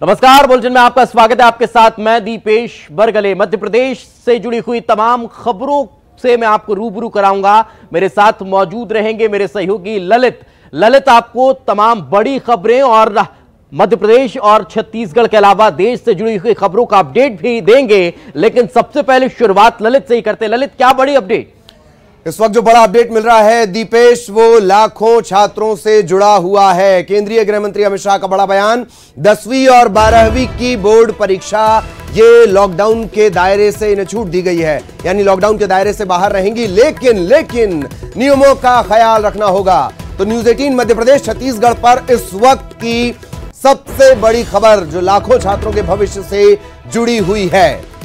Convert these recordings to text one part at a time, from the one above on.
नमस्कार, बुलेटिन में आपका स्वागत है। आपके साथ मैं दीपेश बरगले। मध्य प्रदेश से जुड़ी हुई तमाम खबरों से मैं आपको रूबरू कराऊंगा। मेरे साथ मौजूद रहेंगे मेरे सहयोगी ललित आपको तमाम बड़ी खबरें और मध्य प्रदेश और छत्तीसगढ़ के अलावा देश से जुड़ी हुई खबरों का अपडेट भी देंगे। लेकिन सबसे पहले शुरुआत ललित से ही करते हैं। ललित, क्या बड़ी अपडेट? इस वक्त जो बड़ा अपडेट मिल रहा है दीपेश, वो लाखों छात्रों से जुड़ा हुआ है। केंद्रीय गृह मंत्री अमित शाह का बड़ा बयान, 10वीं और 12वीं की बोर्ड परीक्षा ये लॉकडाउन के दायरे से इन्हें छूट दी गई है, यानी लॉकडाउन के दायरे से बाहर रहेंगी, लेकिन नियमों का ख्याल रखना होगा। तो न्यूज 18 मध्य प्रदेश छत्तीसगढ़ पर इस वक्त की सबसे बड़ी खबर जो लाखों छात्रों के भविष्य से जुड़ी हुई है।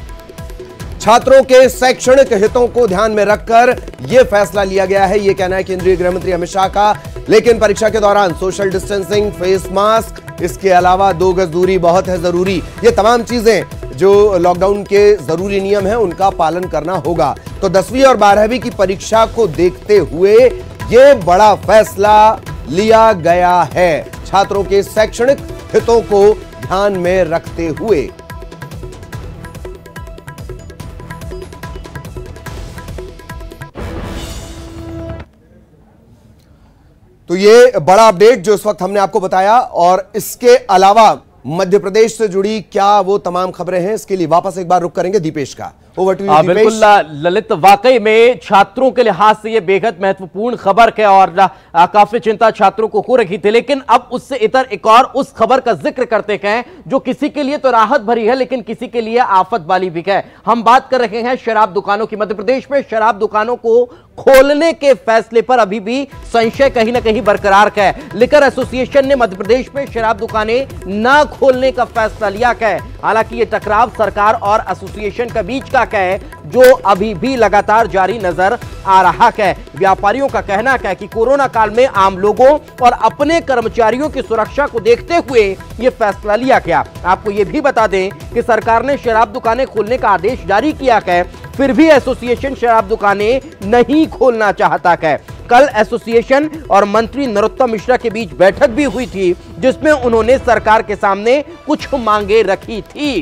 छात्रों के शैक्षणिक हितों को ध्यान में रखकर यह फैसला लिया गया है, यह कहना है केंद्रीय गृह मंत्री अमित शाह का। लेकिन परीक्षा के दौरान सोशल डिस्टेंसिंग, फेस मास्क, इसके अलावा 2 गज दूरी बहुत है जरूरी। ये तमाम चीजें जो लॉकडाउन के जरूरी नियम हैं उनका पालन करना होगा। तो 10वीं और 12वीं की परीक्षा को देखते हुए यह बड़ा फैसला लिया गया है, छात्रों के शैक्षणिक हितों को ध्यान में रखते हुए। तो ये बड़ा अपडेट जो इस वक्त हमने आपको बताया, और इसके अलावा मध्य प्रदेश से जुड़ी क्या वो तमाम खबरें हैं, इसके लिए वापस एक बार रुख करेंगे दीपेश का। ओवर टू यू बिल्कुल ललित, वाकई में छात्रों के लिहाज से यह बेहद महत्वपूर्ण खबर है और काफी चिंता छात्रों को हो रही थी। लेकिन अब उससे इतर एक और उस खबर का जिक्र करते हैं जो किसी के लिए तो राहत भरी है लेकिन किसी के लिए आफत वाली भी है। हम बात कर रहे हैं शराब दुकानों की। मध्य प्रदेश में शराब दुकानों को खोलने के फैसले पर अभी भी संशय कहीं ना कहीं बरकरार है। लिकर एसोसिएशन ने मध्य प्रदेश में शराब दुकानें न खोलने का फैसला लिया है। हालांकि यह टकराव सरकार और एसोसिएशन के बीच का है जो अभी भी लगातार जारी नजर आ रहा है। व्यापारियों का कहना है कि कोरोना काल में आम लोगों और अपने कर्मचारियों की सुरक्षा को देखते हुए यह फैसला लिया गया। आपको यह भी बता दें कि सरकार ने शराब दुकानें खोलने का आदेश जारी किया है, फिर भी एसोसिएशन शराब दुकानें नहीं खोलना चाहता है। कल एसोसिएशन और मंत्री नरोत्तम मिश्रा के बीच बैठक भी हुई थी जिसमें उन्होंने सरकार के सामने कुछ मांगे रखी थी।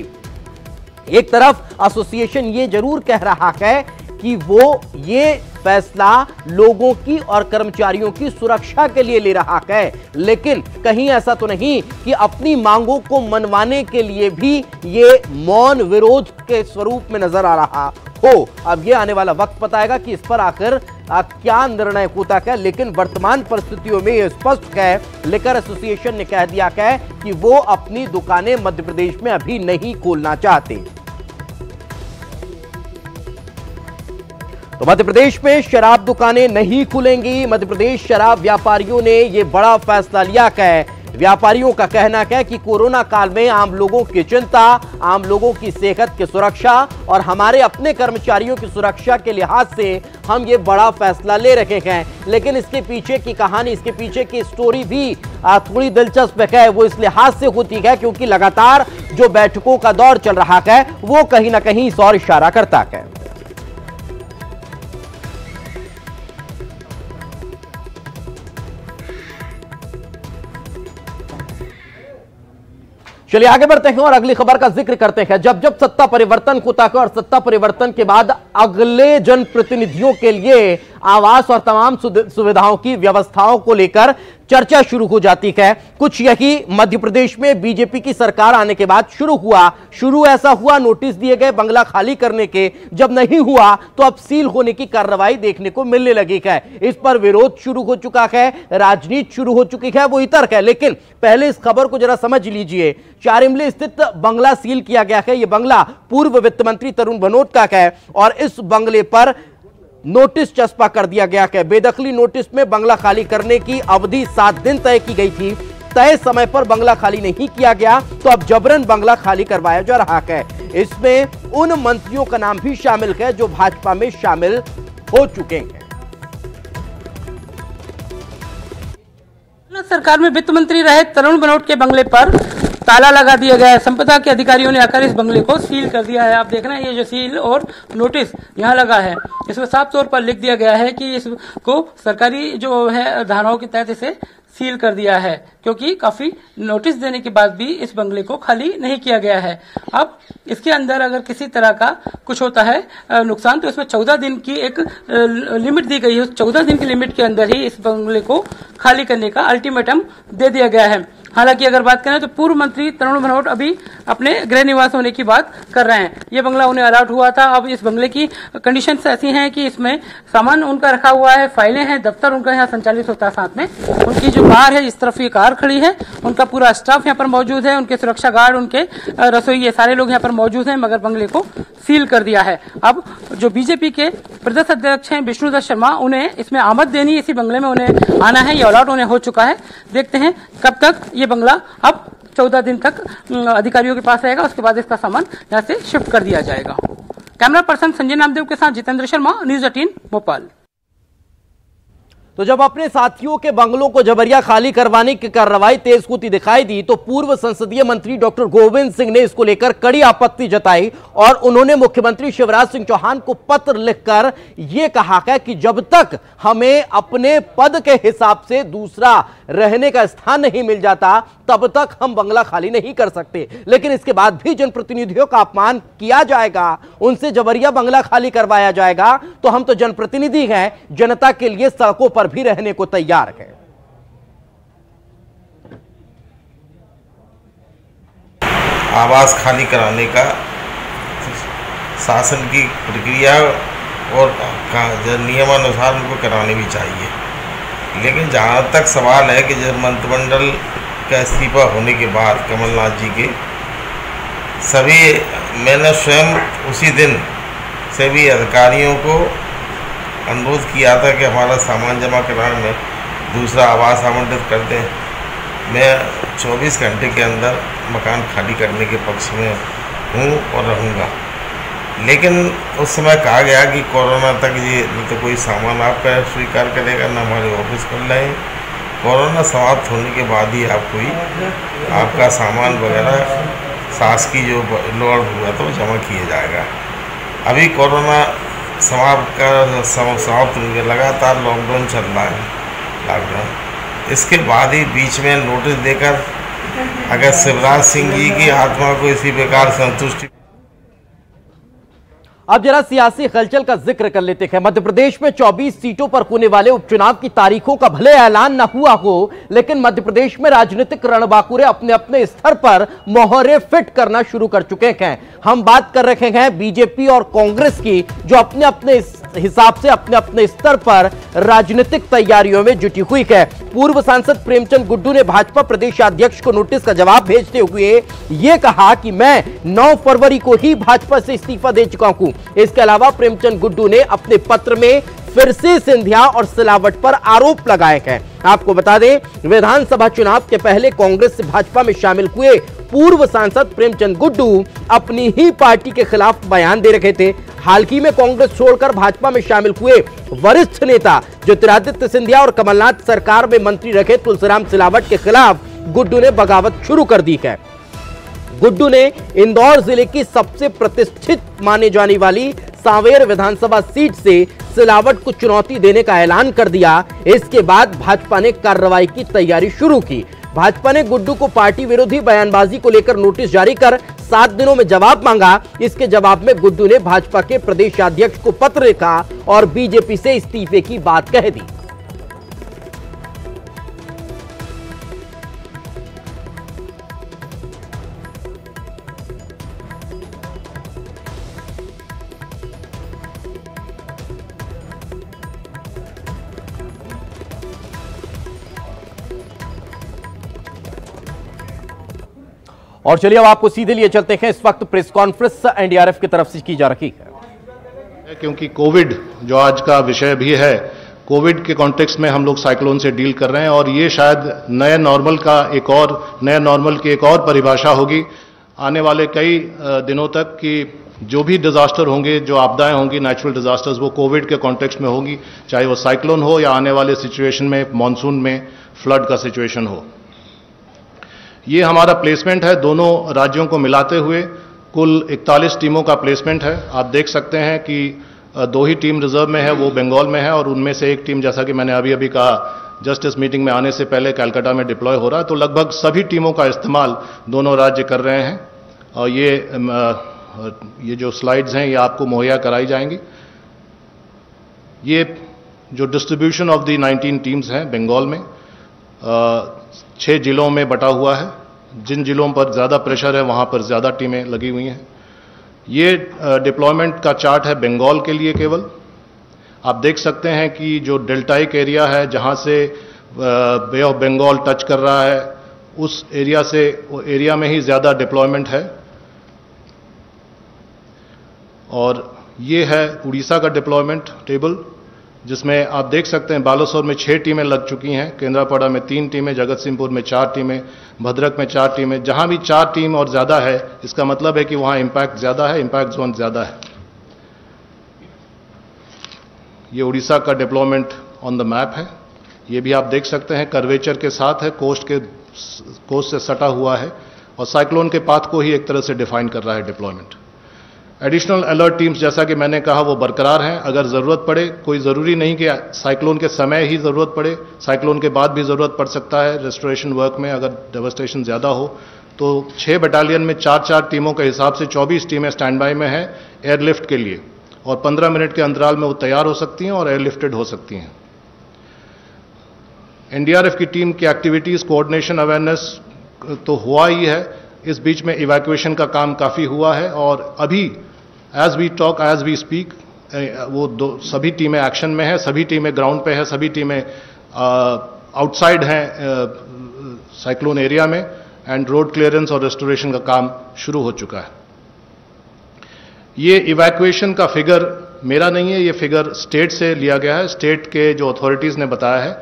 एक तरफ एसोसिएशन ये जरूर कह रहा है कि वो ये फैसला लोगों की और कर्मचारियों की सुरक्षा के लिए ले रहा है, लेकिन कहीं ऐसा तो नहीं कि अपनी मांगों को मनवाने के लिए भी ये मौन विरोध के स्वरूप में नजर आ रहा हो। अब ये आने वाला वक्त बताएगा कि इस पर आकर क्या निर्णय होता है। लेकिन वर्तमान परिस्थितियों में यह स्पष्ट है, लिकर एसोसिएशन ने कह दिया है कि वो अपनी दुकानें मध्य प्रदेश में अभी नहीं खोलना चाहते। तो मध्य प्रदेश में शराब दुकानें नहीं खुलेंगी। मध्य प्रदेश शराब व्यापारियों ने यह बड़ा फैसला लिया है। व्यापारियों का कहना है कि कोरोना काल में आम लोगों की चिंता, आम लोगों की सेहत की सुरक्षा और हमारे अपने कर्मचारियों की सुरक्षा के लिहाज से हम ये बड़ा फैसला ले रखे हैं। लेकिन इसके पीछे की कहानी, इसके पीछे की स्टोरी भी थोड़ी दिलचस्प है। वो इस लिहाज से होती है क्योंकि लगातार जो बैठकों का दौर चल रहा है वो कहीं ना कहीं इस ओर इशारा करता है। चलिए आगे बढ़ते हैं और अगली खबर का जिक्र करते हैं। जब जब सत्ता परिवर्तन होता है और सत्ता परिवर्तन के बाद अगले जनप्रतिनिधियों के लिए आवास और तमाम सुविधाओं की व्यवस्थाओं को लेकर चर्चा शुरू हो जाती है। कुछ यही मध्य प्रदेश में बीजेपी की सरकार आने के बाद शुरू ऐसा हुआ, नोटिस दिए गए बंगला खाली करने के। जब नहीं हुआ तो अब सील होने की कार्रवाई देखने को मिलने लगी है। इस पर विरोध शुरू हो चुका है, राजनीति शुरू हो चुकी है, वो इतर है। लेकिन पहले इस खबर को जरा समझ लीजिए। चारिमली स्थित बंगला सील किया गया है। यह बंगला पूर्व वित्त मंत्री तरुण भनोट का है और इस बंगले पर नोटिस चस्पा कर दिया गया है। बेदखली नोटिस में बंगला खाली करने की अवधि 7 दिन तय की गई थी। तय समय पर बंगला खाली नहीं किया गया तो अब जबरन बंगला खाली करवाया जा रहा है। इसमें उन मंत्रियों का नाम भी शामिल है जो भाजपा में शामिल हो चुके हैं। सरकार में वित्त मंत्री रहे तरुण भनोट के बंगले पर ताला लगा दिया गया है। संपदा के अधिकारियों ने आकर इस बंगले को सील कर दिया है। आप देख रहे हैं ये जो सील और नोटिस यहाँ लगा है, इसमें साफ तौर पर लिख दिया गया है कि इसको सरकारी जो है धाराओं के तहत इसे सील कर दिया है, क्योंकि काफी नोटिस देने के बाद भी इस बंगले को खाली नहीं किया गया है। अब इसके अंदर अगर किसी तरह का कुछ होता है नुकसान, तो इसमें 14 दिन की एक लिमिट दी गई है। उस 14 दिन की लिमिट के अंदर ही इस बंगले को खाली करने का अल्टीमेटम दे दिया गया है। हालांकि अगर बात करें तो पूर्व मंत्री तरुण भनोट अभी अपने गृह निवास होने की बात कर रहे हैं। ये बंगला उन्हें अलॉट हुआ था। अब इस बंगले की कंडीशंस ऐसी हैं कि इसमें सामान उनका रखा हुआ है, फाइलें हैं, दफ्तर उनका यहाँ संचालित होता है। साथ में उनकी जो कार है, इस तरफ ये कार खड़ी है, उनका पूरा स्टाफ यहाँ पर मौजूद है, उनके सुरक्षा गार्ड, उनके रसोई, ये सारे लोग यहाँ पर मौजूद हैं, मगर बंगले को सील कर दिया है। अब जो बीजेपी के प्रदेश अध्यक्ष हैं विष्णुदत्त शर्मा, उन्हें इसमें आमद देनी, इसी बंगले में उन्हें आना है। ये अलॉट उन्हें हो चुका है। देखते हैं कब तक ये बंगला अब 14 दिन तक अधिकारियों के पास रहेगा, उसके बाद इसका सामान यहाँ से शिफ्ट कर दिया जाएगा। कैमरा पर्सन संजय नामदेव के साथ जितेंद्र शर्मा, न्यूज 18 भोपाल। तो जब अपने साथियों के बंगलों को जबरिया खाली करवाने की कार्रवाई तेज होती दिखाई दी, तो पूर्व संसदीय मंत्री डॉक्टर गोविंद सिंह ने इसको लेकर कड़ी आपत्ति जताई और उन्होंने मुख्यमंत्री शिवराज सिंह चौहान को पत्र लिखकर यह कहा है कि जब तक हमें अपने पद के हिसाब से दूसरा रहने का स्थान नहीं मिल जाता, तब तक हम बंगला खाली नहीं कर सकते। लेकिन इसके बाद भी जनप्रतिनिधियों का अपमान किया जाएगा, उनसे जबरिया बंगला खाली करवाया जाएगा, तो हम तो जनप्रतिनिधि हैं, जनता के लिए सड़कों पर भी रहने को तैयार है। आवास खाली कराने का शासन की प्रक्रिया और नियमानुसार उनको करानी भी चाहिए। लेकिन जहाँ तक सवाल है कि जब मंत्रिमंडल का इस्तीफा होने के बाद कमलनाथ जी के मैंने स्वयं उसी दिन सभी अधिकारियों को अनुरोध किया था कि हमारा सामान जमा कराने में दूसरा आवास आवंटित कर दें। मैं 24 घंटे के अंदर मकान खाली करने के पक्ष में हूँ और रहूँगा। लेकिन उस समय कहा गया कि कोरोना तक ये न तो कोई सामान आपका स्वीकार करेगा, न हमारे ऑफिस खुल रहे हैं। कोरोना समाप्त होने के बाद ही आपका सामान वगैरह शासकीय जो लोड हुआ तो जमा किया जाएगा। अभी कोरोना समाप्त हो गया, लगातार लॉकडाउन चल रहा है। इसके बाद ही बीच में नोटिस देकर अगर शिवराज सिंह जी की आत्मा को इसी प्रकार संतुष्टि। अब जरा सियासी हलचल का जिक्र कर लेते हैं। मध्य प्रदेश में 24 सीटों पर होने वाले उपचुनाव की तारीखों का भले ऐलान न हुआ हो, लेकिन मध्य प्रदेश में राजनीतिक रणबांकुरे अपने अपने स्तर पर मोहरे फिट करना शुरू कर चुके हैं। हम बात कर रहे हैं बीजेपी और कांग्रेस की, जो अपने अपने हिसाब से अपने अपने स्तर पर राजनीतिक तैयारियों में जुटी हुई है। पूर्व सांसद प्रेमचंद गुड्डू ने भाजपा प्रदेश अध्यक्ष को नोटिस का जवाब भेजते हुए यह कहा कि मैं 9 फरवरी को ही भाजपा से इस्तीफा दे चुका हूं। इसके अलावा प्रेमचंद गुड्डू ने अपने पत्र में फिर से सिंधिया और सिलावट पर आरोप लगाए हैं। आपको बता दें, विधानसभा चुनाव के पहले कांग्रेस से भाजपा में शामिल हुए पूर्व सांसद प्रेमचंद गुड्डू अपनी ही पार्टी के खिलाफ बयान दे रखे थे। हाल ही में कांग्रेस छोड़कर भाजपा में शामिल हुए वरिष्ठ नेता ज्योतिरादित्य सिंधिया और कमलनाथ सरकार में मंत्री रखे तुलसीराम सिलावट के खिलाफ गुड्डू ने बगावत शुरू कर दी है। गुड्डू ने इंदौर जिले की सबसे प्रतिष्ठित माने जाने वाली सांवेर विधानसभा सीट से सिलावट को चुनौती देने का ऐलान कर दिया। इसके बाद भाजपा ने कार्रवाई की तैयारी शुरू की। भाजपा ने गुड्डू को पार्टी विरोधी बयानबाजी को लेकर नोटिस जारी कर 7 दिनों में जवाब मांगा। इसके जवाब में गुड्डू ने भाजपा के प्रदेश अध्यक्ष को पत्र लिखा और बीजेपी से इस्तीफे की बात कह दी। और चलिए अब आपको सीधे लिए चलते हैं। इस वक्त प्रेस कॉन्फ्रेंस एनडीआरएफ की तरफ से की जा रही है, क्योंकि कोविड जो आज का विषय भी है, कोविड के कॉन्टेक्स्ट में हम लोग साइक्लोन से डील कर रहे हैं और ये शायद नए नॉर्मल की एक और परिभाषा होगी आने वाले कई दिनों तक, कि जो भी डिजास्टर होंगे, जो आपदाएं होंगी, नेचुरल डिजास्टर्स, वो कोविड के कॉन्टेक्स्ट में होगी, चाहे वो साइक्लोन हो या आने वाले सिचुएशन में मानसून में फ्लड का सिचुएशन हो। ये हमारा प्लेसमेंट है, दोनों राज्यों को मिलाते हुए कुल 41 टीमों का प्लेसमेंट है। आप देख सकते हैं कि 2 ही टीम रिजर्व में है, वो बंगाल में है, और उनमें से एक टीम, जैसा कि मैंने अभी कहा, जस्ट इस मीटिंग में आने से पहले कलकत्ता में डिप्लॉय हो रहा है। तो लगभग सभी टीमों का इस्तेमाल दोनों राज्य कर रहे हैं, और ये जो स्लाइड्स हैं ये आपको मुहैया कराई जाएंगी। ये जो डिस्ट्रीब्यूशन ऑफ द 19 टीम्स हैं बंगाल में 6 जिलों में बटा हुआ है। जिन जिलों पर ज़्यादा प्रेशर है वहाँ पर ज़्यादा टीमें लगी हुई हैं। ये डिप्लॉयमेंट का चार्ट है बंगाल के लिए केवल। आप देख सकते हैं कि जो डेल्टाइक एरिया है, जहाँ से बे ऑफ बंगाल टच कर रहा है, उस एरिया में ही ज़्यादा डिप्लॉयमेंट है। और ये है उड़ीसा का डिप्लॉयमेंट टेबल, जिसमें आप देख सकते हैं बालासोर में 6 टीमें लग चुकी हैं, केंद्रापड़ा में 3 टीमें, जगतसिंहपुर में 4 टीमें, भद्रक में 4 टीमें। जहां भी 4 टीम और ज़्यादा है, इसका मतलब है कि वहां इंपैक्ट ज़्यादा है, इंपैक्ट जोन ज़्यादा है। ये उड़ीसा का डिप्लॉयमेंट ऑन द मैप है। ये भी आप देख सकते हैं कर्वेचर के साथ है, कोस्ट से सटा हुआ है, और साइक्लोन के पाथ को ही एक तरह से डिफाइन कर रहा है डिप्लॉयमेंट। एडिशनल अलर्ट टीम्स, जैसा कि मैंने कहा, वो बरकरार हैं। अगर ज़रूरत पड़े, कोई ज़रूरी नहीं कि साइक्लोन के समय ही ज़रूरत पड़े, साइक्लोन के बाद भी ज़रूरत पड़ सकता है रेस्टोरेशन वर्क में। अगर डेवस्टेशन ज़्यादा हो तो 6 बटालियन में 4-4 टीमों के हिसाब से 24 टीमें स्टैंड बाई में हैं एयरलिफ्ट के लिए, और 15 मिनट के अंतराल में वो तैयार हो सकती हैं और एयरलिफ्टेड हो सकती हैं। एनडीआरएफ की टीम की एक्टिविटीज़, कोऑर्डिनेशन, अवेयरनेस तो हुआ ही है। इस बीच में इवैक्यूएशन का काम काफ़ी हुआ है, और अभी as we talk, as we speak, वो सभी टीमें एक्शन में हैं, सभी टीमें ग्राउंड पे हैं, सभी टीमें आउटसाइड हैं साइक्लोन एरिया में, एंड रोड क्लियरेंस और रेस्टोरेशन का काम शुरू हो चुका है। ये इवैक्यूएशन का फिगर मेरा नहीं है, ये फिगर स्टेट से लिया गया है। स्टेट के जो अथॉरिटीज़ ने बताया है।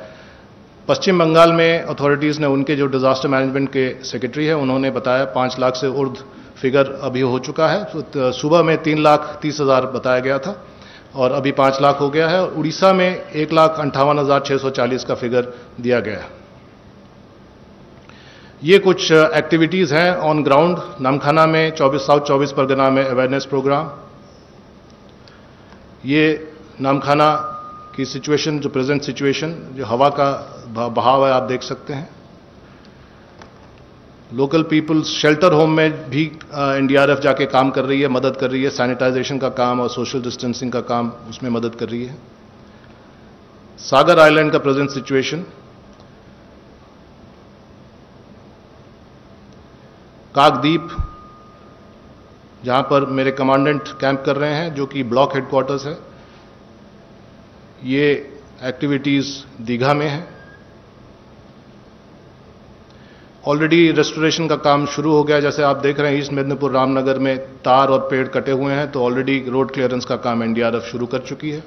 पश्चिम बंगाल में अथॉरिटीज़ ने, उनके जो डिजास्टर मैनेजमेंट के सेक्रेटरी है, उन्होंने बताया 5 लाख से उर्ध फिगर अभी हो चुका है। तो सुबह में 3,30,000 बताया गया था, और अभी 5 लाख हो गया है। उड़ीसा में 1,58,640 का फिगर दिया गया है। ये कुछ एक्टिविटीज़ हैं ऑन ग्राउंड। नामखाना में साउथ 24 परगना में अवेयरनेस प्रोग्राम। ये नामखाना की सिचुएशन, जो प्रेजेंट सिचुएशन, जो हवा का बहाव है, आप देख सकते हैं। लोकल पीपल्स शेल्टर होम में भी एनडीआरएफ जाके काम कर रही है, मदद कर रही है। सैनिटाइजेशन का काम और सोशल डिस्टेंसिंग का काम उसमें मदद कर रही है। सागर आइलैंड का प्रेजेंट सिचुएशन। काकद्वीप, जहां पर मेरे कमांडेंट कैंप कर रहे हैं, जो कि ब्लॉक हेडक्वार्टर्स है। ये एक्टिविटीज दीघा में है। ऑलरेडी रेस्टोरेशन का काम शुरू हो गया। जैसे आप देख रहे हैं ईस्ट मेदिनीपुर रामनगर में तार और पेड़ कटे हुए हैं, तो ऑलरेडी रोड क्लियरेंस का काम एनडीआरएफ शुरू कर चुकी है।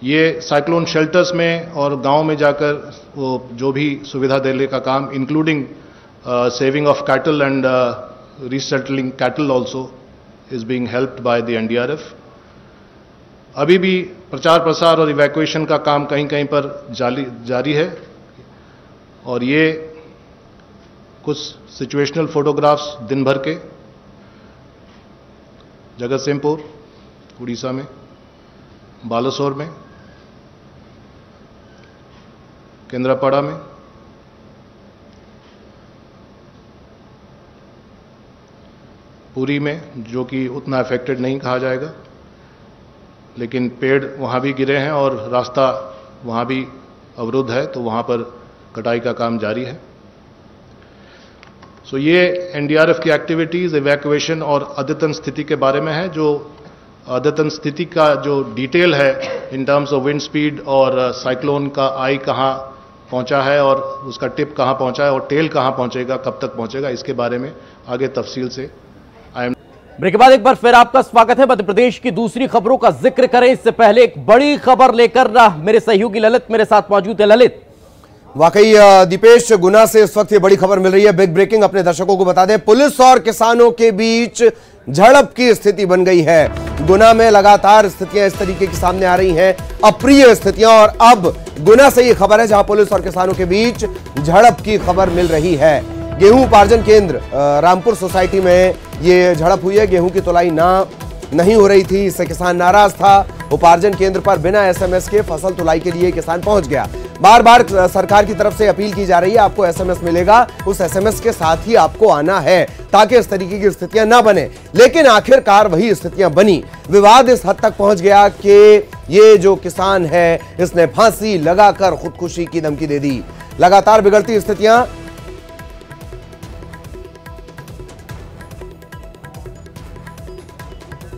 ये साइक्लोन शेल्टर्स में और गांव में जाकर वो जो भी सुविधा देने का काम, including saving of cattle and resettling cattle also is being helped by the NDRF. अभी भी प्रचार प्रसार और इवैक्यूएशन का काम कहीं कहीं पर जारी है। और ये कुछ सिचुएशनल फोटोग्राफ्स दिन भर के जगतसिंहपुर उड़ीसा में, बालासोर में, केंद्रापड़ा में, पुरी में, जो कि उतना अफेक्टेड नहीं कहा जाएगा, लेकिन पेड़ वहां भी गिरे हैं और रास्ता वहां भी अवरुद्ध है, तो वहां पर कटाई का काम जारी है। सो ये एनडीआरएफ की एक्टिविटीज, इवैक्यूएशन और अद्यतन स्थिति के बारे में है। जो अद्यतन स्थिति का जो डिटेल है in terms of wind speed और साइक्लोन का आई कहां पहुंचा है और उसका टिप कहां पहुंचा है और टेल कहां पहुंचेगा, कब तक पहुंचेगा, इसके बारे में आगे तफसील से ब्रेक के बाद एक बार फिर आपका स्वागत है। मध्य प्रदेश की दूसरी खबरों का जिक्र करें इससे पहले एक बड़ी खबर लेकर मेरे सहयोगी ललित मेरे साथ मौजूद है। ललित, वाकई दीपेश, गुना से इस वक्त ये बड़ी खबर मिल रही है, बिग ब्रेकिंग। अपने दर्शकों को बता दें, पुलिस और किसानों के बीच झड़प की स्थिति बन गई है। गुना में लगातार स्थितियां इस तरीके की सामने आ रही हैं, अप्रिय स्थितियां, और अब गुना से ये खबर है जहां पुलिस और किसानों के बीच झड़प की खबर मिल रही है। गेहूं उपार्जन केंद्र रामपुर सोसाइटी में ये झड़प हुई है। गेहूं की तुलाई नहीं हो रही थी, इससे किसान नाराज था। उपार्जन केंद्र पर बिना एसएमएस के फसल तुलाई के लिए किसान पहुंच गया। बार बार सरकार की तरफ से अपील की जा रही है, आपको एसएमएस मिलेगा, उस एसएमएस के साथ ही आपको आना है ताकि इस तरीके की स्थितियां ना बने। लेकिन आखिरकार वही स्थितियां बनी। विवाद इस हद तक पहुंच गया कि ये जो किसान है इसने फांसी लगाकर खुदकुशी की धमकी दे दी। लगातार बिगड़ती स्थितियां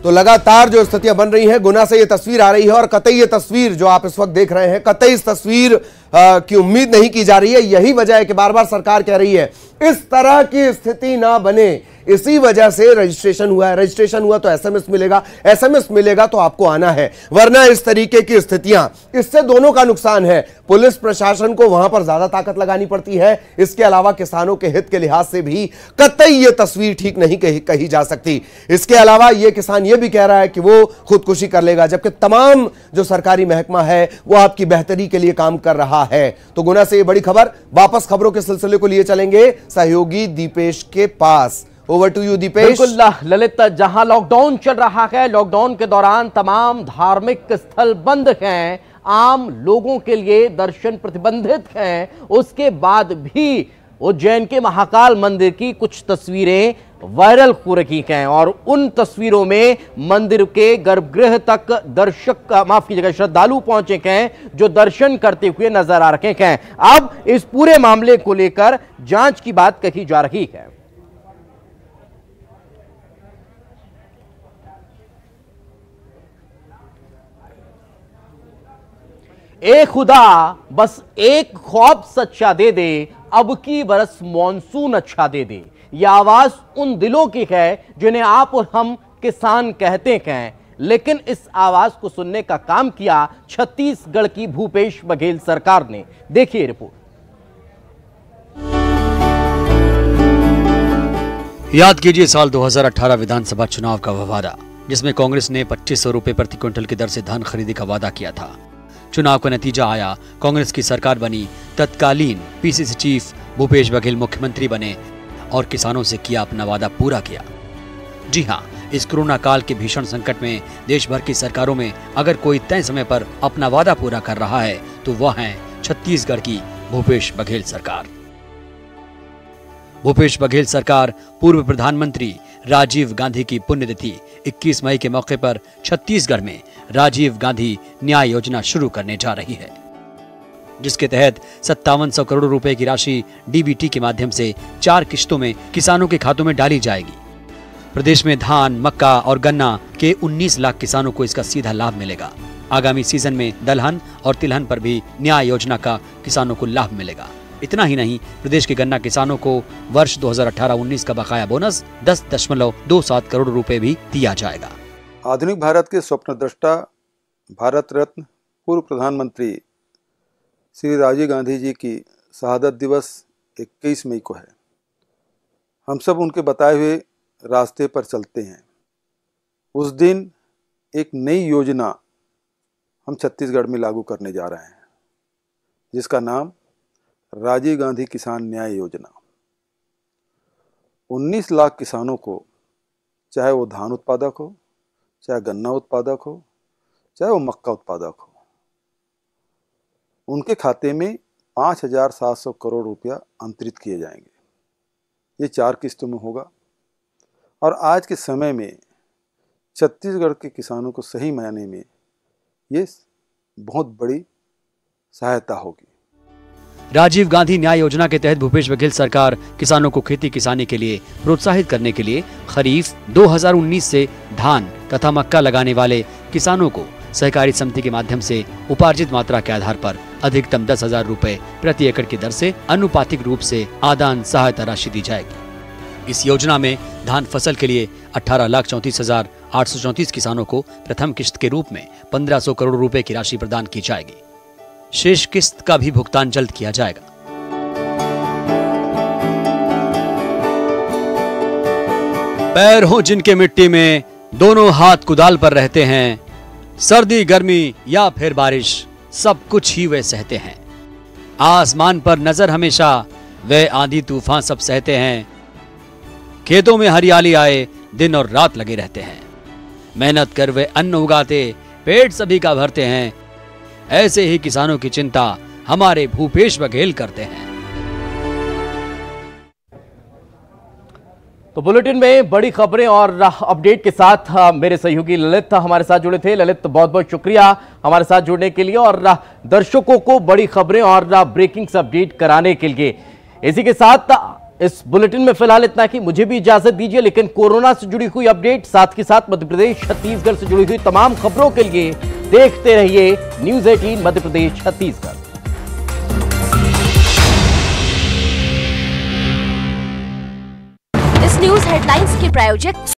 तो लगातार जो स्थितियां बन रही हैं, गुना से ये तस्वीर आ रही है और कतई ये तस्वीर जो आप इस वक्त देख रहे हैं, कतई इस तस्वीर की उम्मीद नहीं की जा रही है। यही वजह है कि बार बार सरकार कह रही है इस तरह की स्थिति ना बने, इसी वजह से रजिस्ट्रेशन हुआ है। रजिस्ट्रेशन हुआ तो एसएमएस मिलेगा, एसएमएस मिलेगा तो आपको आना है, वरना इस तरीके की स्थितियां, इससे दोनों का नुकसान है। पुलिस प्रशासन को वहां पर ज्यादा ताकत लगानी पड़ती है, इसके अलावा किसानों के हित के लिहाज से भी कतई ये तस्वीर ठीक नहीं कही जा सकती। इसके अलावा ये किसान ये भी कह रहा है कि वो खुदकुशी कर लेगा, जबकि तमाम जो सरकारी महकमा है वो आपकी बेहतरी के लिए काम कर रहा है। तो गुना से ये बड़ी खबर। वापस खबरों के सिलसिले को लिए चलेंगे सहयोगी दीपेश के पास। Over to you Deepesh. बिल्कुल ललित, जहां लॉकडाउन चल रहा है, लॉकडाउन के दौरान तमाम धार्मिक स्थल बंद हैं, आम लोगों के लिए दर्शन प्रतिबंधित हैं, उसके बाद भी उज्जैन के महाकाल मंदिर की कुछ तस्वीरें वायरल हो रही हैं और उन तस्वीरों में मंदिर के गर्भगृह तक माफ कीजिएगा, श्रद्धालु पहुंचे हैं जो दर्शन करते हुए नजर आ रहे हैं। अब इस पूरे मामले को लेकर जांच की बात कही जा रही है। ए खुदा बस एक ख्वाब सच्चा दे दे, अब की बरस मॉनसून अच्छा दे दे। यह आवाज उन दिलों की है जिन्हें आप और हम किसान कहते हैं, लेकिन इस आवाज को सुनने का काम किया छत्तीसगढ़ की भूपेश बघेल सरकार ने। देखिए रिपोर्ट। याद कीजिए साल 2018 विधानसभा चुनाव का वह वादा, जिसमें कांग्रेस ने 2500 रुपए प्रति क्विंटल की दर से धान खरीदी का वादा किया था। चुनाव का नतीजा आया, कांग्रेस की सरकार बनी, तत्कालीन पीसीसी चीफ भूपेश बघेल मुख्यमंत्री बने और किसानों से किया अपना वादा पूरा किया। जी हां, इस कोरोना काल के भीषण संकट में देश भर की सरकारों में अगर कोई तय समय पर अपना वादा पूरा कर रहा है तो वह है छत्तीसगढ़ की भूपेश बघेल सरकार। भूपेश बघेल सरकार पूर्व प्रधानमंत्री राजीव गांधी की पुण्यतिथि 21 मई के मौके पर छत्तीसगढ़ में राजीव गांधी न्याय योजना शुरू करने जा रही है, जिसके तहत 5700 करोड़ रुपए की राशि डीबीटी के माध्यम से 4 किश्तों में किसानों के खातों में डाली जाएगी। प्रदेश में धान, मक्का और गन्ना के 19 लाख किसानों को इसका सीधा लाभ मिलेगा। आगामी सीजन में दलहन और तिलहन पर भी न्याय योजना का किसानों को लाभ मिलेगा। इतना ही नहीं, प्रदेश के गन्ना किसानों को वर्ष 2018-19 का बकाया बोनस 10.27 करोड़ रुपए भी दिया जाएगा। आधुनिक भारत के स्वप्नद्रष्टा भारत रत्न पूर्व प्रधानमंत्री श्री राजीव गांधी जी की शहादत दिवस 21 मई को है। हम सब उनके बताए हुए रास्ते पर चलते हैं। उस दिन एक नई योजना हम छत्तीसगढ़ में लागू करने जा रहे हैं, जिसका नाम राजीव गांधी किसान न्याय योजना। 19 लाख किसानों को, चाहे वो धान उत्पादक हो, चाहे गन्ना उत्पादक हो, चाहे वो मक्का उत्पादक हो, उनके खाते में 5700 करोड़ रुपया अंतरित किए जाएंगे। ये 4 किस्तों में होगा और आज के समय में छत्तीसगढ़ के किसानों को सही मायने में ये बहुत बड़ी सहायता होगी। राजीव गांधी न्याय योजना के तहत भूपेश बघेल सरकार किसानों को खेती किसानी के लिए प्रोत्साहित करने के लिए खरीफ 2019 से धान तथा मक्का लगाने वाले किसानों को सहकारी समिति के माध्यम से उपार्जित मात्रा के आधार पर अधिकतम 10,000 रुपए प्रति एकड़ की दर से अनुपातिक रूप से आदान सहायता राशि दी जाएगी। इस योजना में धान फसल के लिए 18,34,834 किसानों को प्रथम किश्त के रूप में 1,500 करोड़ रुपए की राशि प्रदान की जाएगी। शेष किस्त का भी भुगतान जल्द किया जाएगा। पैर हो जिनके मिट्टी में, दोनों हाथ कुदाल पर रहते हैं, सर्दी गर्मी या फिर बारिश, सब कुछ ही वे सहते हैं। आसमान पर नजर हमेशा, वे आंधी तूफान सब सहते हैं। खेतों में हरियाली आए, दिन और रात लगे रहते हैं। मेहनत कर वे अन्न उगाते, पेट सभी का भरते हैं। ऐसे ही किसानों की चिंता हमारे भूपेश बघेल करते हैं। तो बुलेटिन में बड़ी खबरें और अपडेट के साथ मेरे सहयोगी ललित हमारे साथ जुड़े थे। ललित, बहुत बहुत शुक्रिया हमारे साथ जुड़ने के लिए और दर्शकों को बड़ी खबरें और ब्रेकिंग अपडेट कराने के लिए। इसी के साथ इस बुलेटिन में फिलहाल इतना कि मुझे भी इजाजत दीजिए, लेकिन कोरोना से जुड़ी हुई अपडेट, साथ के साथ मध्य प्रदेश छत्तीसगढ़ से जुड़ी हुई तमाम खबरों के लिए देखते रहिए न्यूज़ 18 मध्य प्रदेश छत्तीसगढ़। इस न्यूज हेडलाइंस के प्रायोजक